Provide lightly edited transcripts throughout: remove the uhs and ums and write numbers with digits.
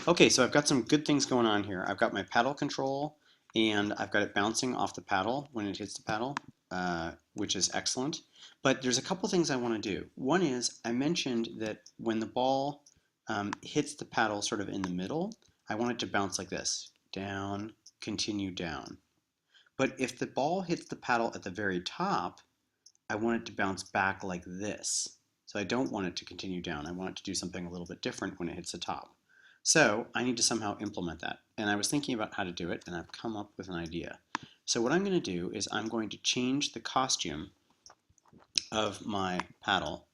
Okay, so I've got some good things going on here. I've got my paddle control and I've got it bouncing off the paddle when it hits the paddle, which is excellent. But there's a couple things I want to do. One is I mentioned that when the ball hits the paddle sort of in the middle, I want it to bounce like this, down, continue down. But if the ball hits the paddle at the very top, I want it to bounce back like this. So I don't want it to continue down. I want it to do something a little bit different when it hits the top. So I need to somehow implement that. And I was thinking about how to do it, and I've come up with an idea. So what I'm going to do is I'm going to change the costume of my paddle.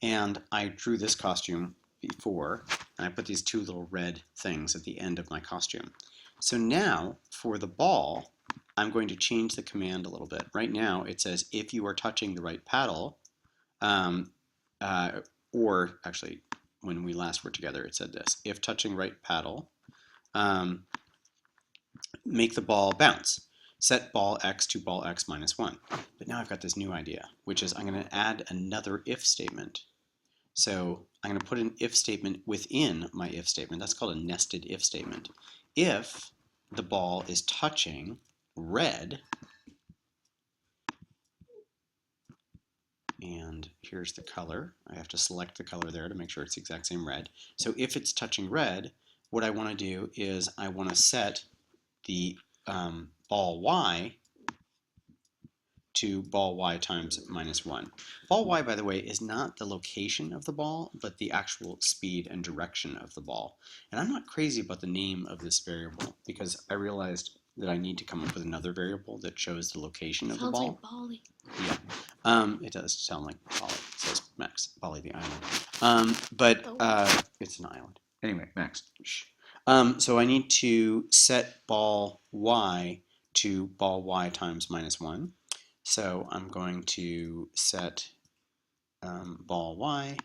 And I drew this costume before, and I put these two little red things at the end of my costume. So now, for the ball, I'm going to change the command a little bit. Right now, it says if you are touching the right paddle, um, or actually, when we last were together, it said this: if touching right paddle, um, make the ball bounce. Set ball x to ball x minus 1. But now I've got this new idea, which is I'm going to add another if statement. So I'm going to put an if statement within my if statement. That's called a nested if statement. If the ball is touching red, and here's the color. I have to select the color there to make sure it's the exact same red. So if it's touching red, what I want to do is I want to set the ball y to ball y times minus 1. Ball y, by the way, is not the location of the ball, but the actual speed and direction of the ball. And I'm not crazy about the name of this variable because I realized that I need to come up with another variable that shows the location of the ball. Sounds like Bali. Yeah, it does sound like Bali. It says Max, Bali the island. It's an island. Anyway, Max. Shh. So I need to set ball y to ball y times minus 1. So I'm going to set ball y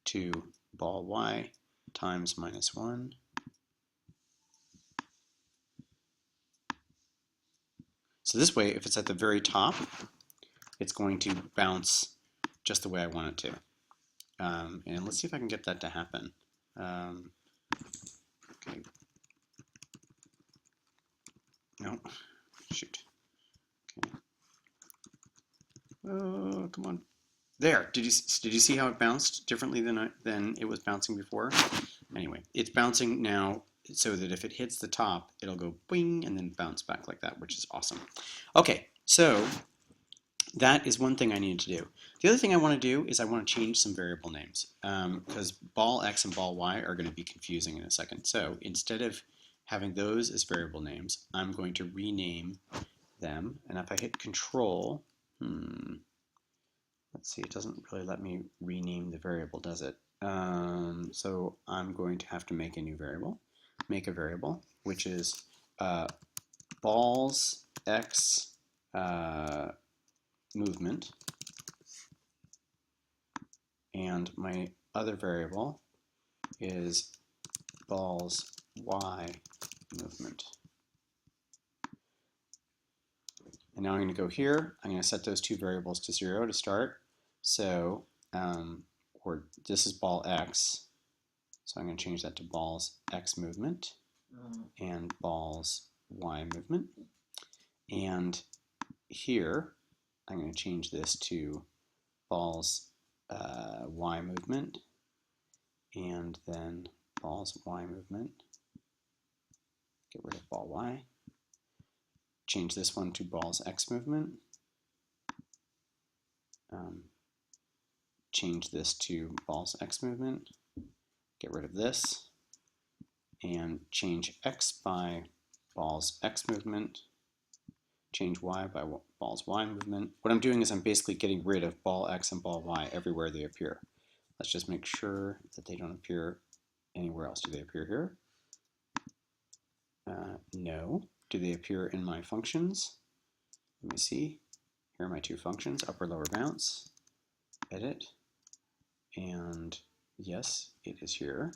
to ball y times minus 1. So this way, if it's at the very top, it's going to bounce just the way I want it to. And let's see if I can get that to happen. Okay. No, shoot. Okay. Oh, come on. There. Did you see how it bounced differently than it was bouncing before? Anyway, it's bouncing now so that if it hits the top, it'll go boing and then bounce back like that, which is awesome. Okay, so that is one thing I needed to do. The other thing I want to do is I want to change some variable names because ball x and ball y are going to be confusing in a second. So instead of having those as variable names, I'm going to rename them. And if I hit control, let's see, it doesn't really let me rename the variable, does it? So I'm going to have to make a new variable, make a variable, which is balls x movement, and my other variable is balls y movement. And now I'm going to go here. I'm going to set those two variables to 0 to start. So, this is ball x. So I'm going to change that to balls x movement and balls y movement. And here, I'm going to change this to balls y movement and then balls y movement. Get rid of ball y. Change this one to balls x movement. Change this to balls x movement. Get rid of this. And change x by balls x movement. Change y by balls y movement. What I'm doing is I'm basically getting rid of ball x and ball y everywhere they appear. Let's just make sure that they don't appear anywhere else. Do they appear here? No. Do they appear in my functions? Let me see. Here are my two functions, upper lower bounce, edit, and yes, it is here.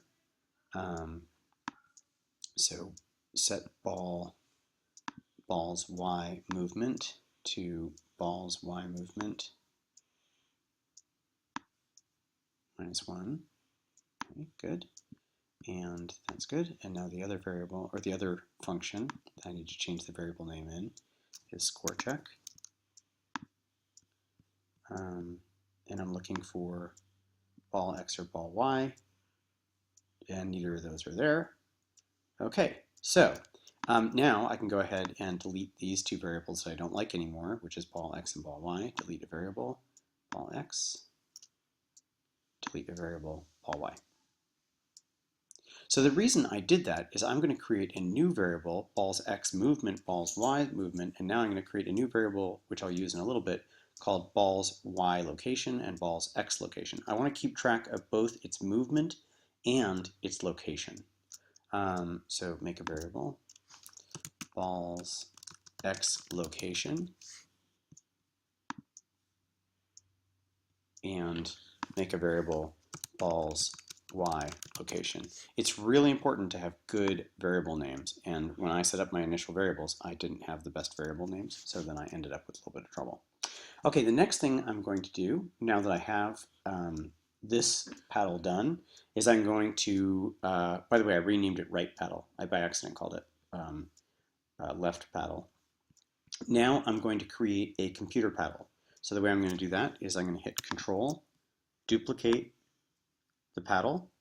So set balls y movement to balls y movement minus 1. Okay, good. And that's good. And now the other variable, or the other function that I need to change the variable name in is score check. And I'm looking for ball X or ball Y, and neither of those are there. Okay, so now I can go ahead and delete these two variables that I don't like anymore, which is ball X and ball Y. Delete a variable, ball X, delete a variable, ball Y. So the reason I did that is I'm going to create a new variable, balls X movement, balls Y movement, and now I'm going to create a new variable, which I'll use in a little bit, called balls Y location and balls X location. I want to keep track of both its movement and its location. So make a variable, balls X location, and make a variable, balls Y location. It's really important to have good variable names, and when I set up my initial variables, I didn't have the best variable names, so then I ended up with a little bit of trouble. Okay, the next thing I'm going to do, now that I have this paddle done, is I'm going to, by the way, I renamed it right paddle. I by accident called it left paddle. Now I'm going to create a computer paddle. So the way I'm going to do that is I'm going to hit Control, duplicate the paddle,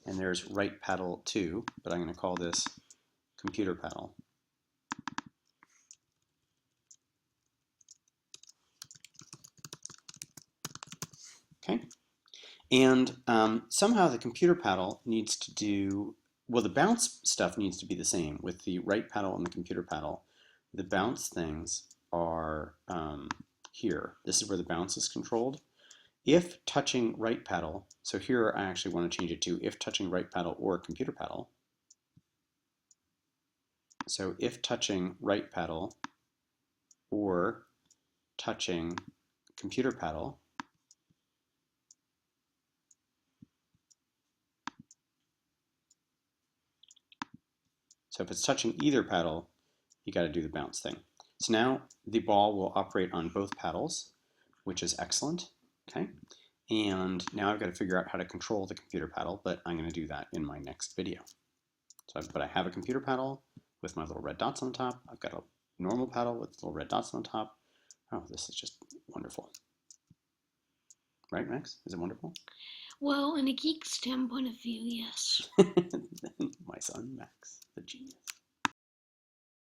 and there's right paddle 2, but I'm going to call this computer paddle. Okay, and somehow the computer paddle needs to do, well, the bounce stuff needs to be the same with the right paddle and the computer paddle. The bounce things are here. This is where the bounce is controlled. If touching right paddle, so here I actually want to change it to if touching right paddle or computer paddle. So if touching right paddle or touching computer paddle, so if it's touching either paddle, you got to do the bounce thing. So now the ball will operate on both paddles, which is excellent. Okay, and now I've got to figure out how to control the computer paddle, but I'm going to do that in my next video. So, but I have a computer paddle with my little red dots on the top. I've got a normal paddle with little red dots on the top. Oh, this is just wonderful. Right, Max? Is it wonderful? Well, in a geek STEM point of view, yes. My son, Max, the genius.